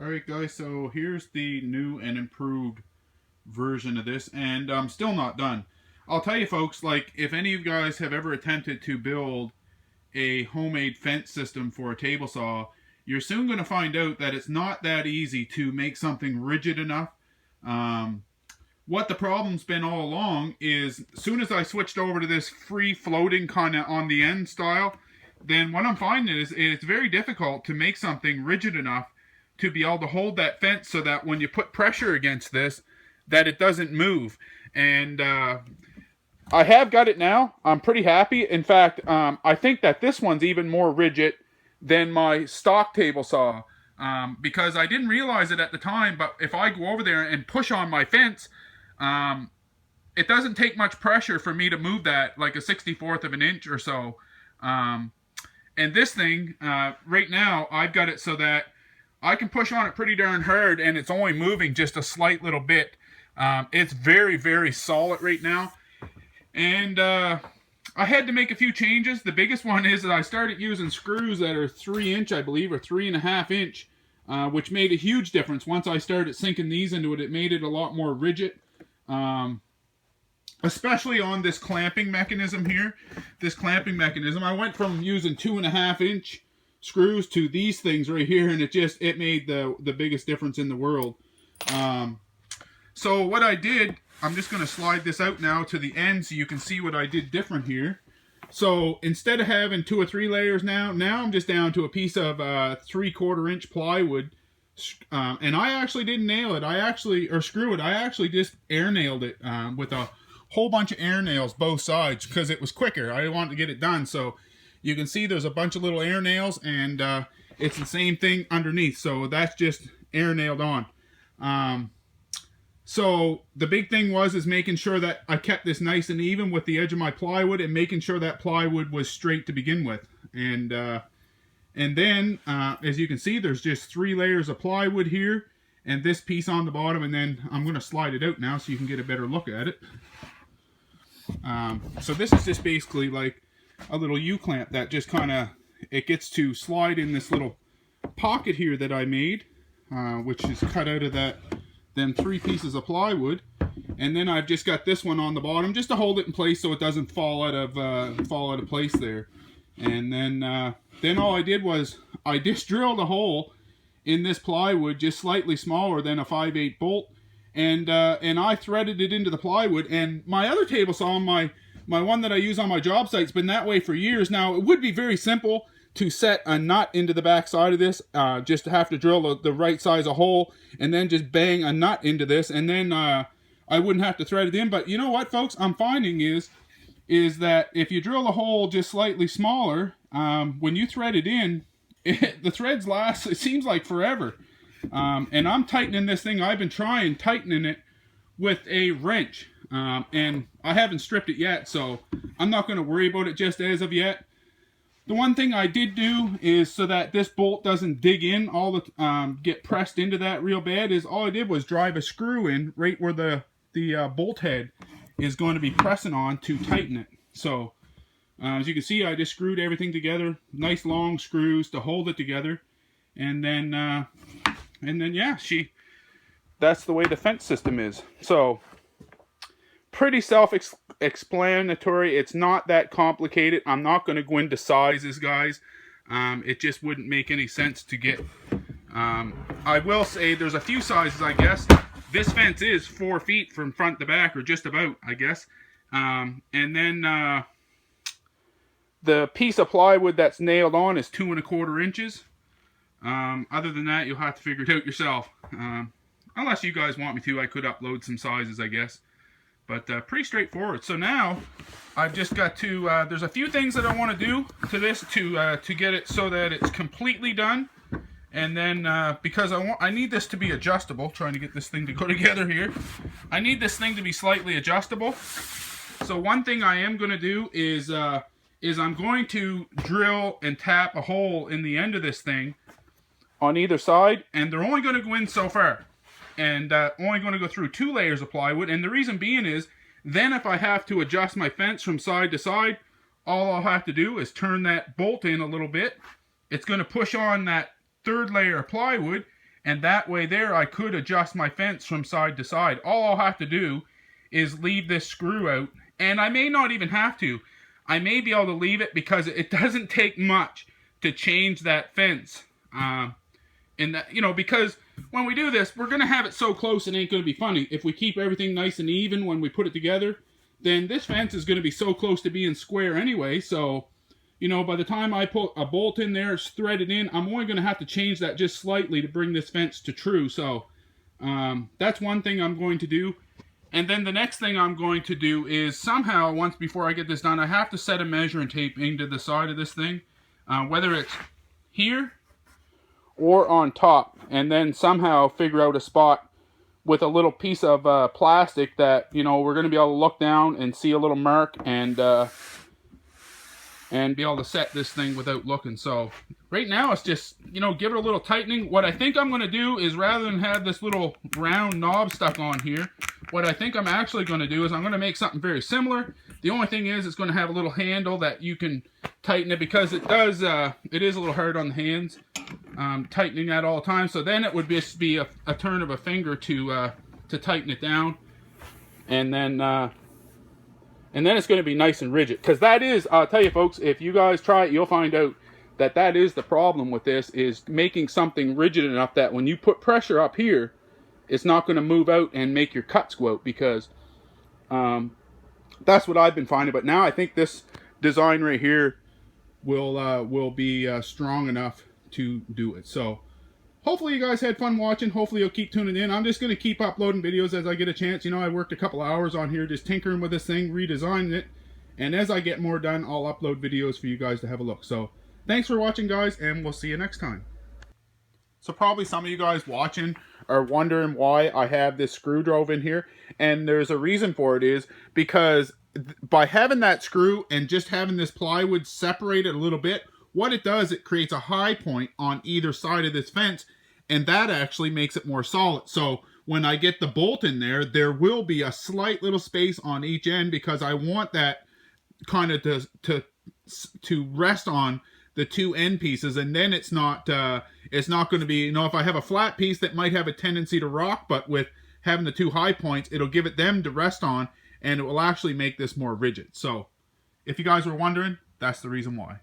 Alright guys, so here's the new and improved version of this, and I'm still not done. I'll tell you folks, like, if any of you guys have ever attempted to build a homemade fence system for a table saw, you're soon going to find out that it's not that easy to make something rigid enough. What the problem's been all along is, as soon as I switched over to this free floating kind of on the end style, then what I'm finding is it's very difficult to make something rigid enough to be able to hold that fence so that when you put pressure against this, that it doesn't move. And I have got it now. I'm pretty happy. In fact, I think that this one's even more rigid than my stock table saw, because I didn't realize it at the time, but if I go over there and push on my fence, it doesn't take much pressure for me to move that like a 64th of an inch or so. And this thing, right now, I've got it so that I can push on it pretty darn hard and it's only moving just a slight little bit. It's very, very solid right now. And I had to make a few changes. The biggest one is that I started using screws that are 3-inch, I believe, or 3.5 inch, which made a huge difference. Once I started sinking these into it, it made it a lot more rigid. Especially on this clamping mechanism here. This clamping mechanism, I went from using 2.5 inch screws to these things right here, and it made the biggest difference in the world. So what I did, I'm just going to slide this out now to the end so you can see what I did different here. So instead of having 2 or 3 layers now I'm just down to a piece of 3/4 inch plywood. And I actually didn't nail it. Or screw it. I actually just air nailed it with a whole bunch of air nails both sides because it was quicker. I wanted to get it done. So you can see there's a bunch of little air nails, and it's the same thing underneath. So that's just air nailed on. So the big thing was making sure that I kept this nice and even with the edge of my plywood, and making sure that plywood was straight to begin with. And then, as you can see, there's just 3 layers of plywood here, and this piece on the bottom, and then I'm going to slide it out now so you can get a better look at it. So this is just basically like a little U-clamp that just kind of, it gets to slide in this little pocket here that I made, which is cut out of them 3 pieces of plywood. And then I've just got this one on the bottom just to hold it in place so it doesn't fall out of place there. And then all I did was I just drilled a hole in this plywood just slightly smaller than a 5/8 bolt, and I threaded it into the plywood. And my other table saw, my one that I use on my job site, has been that way for years now. It would be very simple to set a nut into the back side of this, just to have to drill the right size of hole and then just bang a nut into this, and then I wouldn't have to thread it in. But you know what, folks, I'm finding is that if you drill a hole just slightly smaller, when you thread it in, the threads last, it seems like forever. And I'm tightening this thing. I've been tightening it with a wrench, and I haven't stripped it yet, so I'm not going to worry about it just as of yet. The one thing I did do is, so that this bolt doesn't dig in get pressed into that real bad, is all I did was drive a screw in right where the bolt head is going to be pressing on to tighten it. So as you can see, I just screwed everything together, nice long screws to hold it together, and then yeah, that's the way the fence system is. So pretty self-explanatory. It's not that complicated. I'm not going to go into sizes, guys. It just wouldn't make any sense to get. I will say there's a few sizes, I guess. This fence is 4 feet from front to back, or just about, I guess. And then the piece of plywood that's nailed on is 2¼ inches. Other than that, you'll have to figure it out yourself. Unless you guys want me to, I could upload some sizes, I guess. But pretty straightforward. So now I've just got to, there's a few things that I want to do to this to get it so that it's completely done. And then because I need this to be adjustable, trying to get this thing to go together here. I need this thing to be slightly adjustable. So one thing I am going to do is I'm going to drill and tap a hole in the end of this thing on either side, and they're only going to go in so far. And only going to go through 2 layers of plywood. And the reason being is, then if I have to adjust my fence from side to side, all I'll have to do is turn that bolt in a little bit. It's going to push on that 3rd layer of plywood, And that way there, I could adjust my fence from side to side. All I'll have to do is leave this screw out, and I may not even have to. I may be able to leave it because it doesn't take much to change that fence. And that, you know, because when we do this, we're going to have it so close it ain't going to be funny. If we keep everything nice and even when we put it together, then this fence is going to be so close to being square anyway. So, you know, by the time I put a bolt in there, it's threaded in, I'm only going to have to change that just slightly to bring this fence to true. So, that's one thing I'm going to do. And then the next thing I'm going to do is somehow, once before I get this done, I have to set a measuring tape into the side of this thing. Whether it's here or on top, and then somehow figure out a spot with a little piece of plastic that, you know, we're going to be able to look down and see a little mark and be able to set this thing without looking. So right now it's just, you know, give it a little tightening. What I think I'm going to do is, rather than have this little round knob stuck on here, what I think I'm actually going to do is I'm going to make something very similar. The only thing is it's going to have a little handle that you can tighten it, because it does, it is a little hard on the hands, tightening that all the time. So then it would just be a turn of a finger to tighten it down. And then it's going to be nice and rigid. Because that is, I'll tell you folks, if you guys try it, you'll find out that that is the problem with this, is making something rigid enough that when you put pressure up here, it's not going to move out and make your cuts go out, because that's what I've been finding. But now I think this design right here will be strong enough to do it. So hopefully you guys had fun watching. Hopefully you'll keep tuning in. I'm just going to keep uploading videos as I get a chance. You know, I worked a couple hours on here just tinkering with this thing, redesigning it. And as I get more done, I'll upload videos for you guys to have a look. So thanks for watching, guys, and we'll see you next time. So probably some of you guys watching are wondering why I have this screw drove in here. And there's a reason for it, is because by having that screw and just having this plywood separated a little bit, what it does, it creates a high point on either side of this fence, and that actually makes it more solid. So when I get the bolt in there, there will be a slight little space on each end, because I want that kind of to rest on the two end pieces, and then it's not going to be, you know, if I have a flat piece that might have a tendency to rock, but with having the two high points, it'll give it them to rest on, and it will actually make this more rigid. So if you guys were wondering, that's the reason why.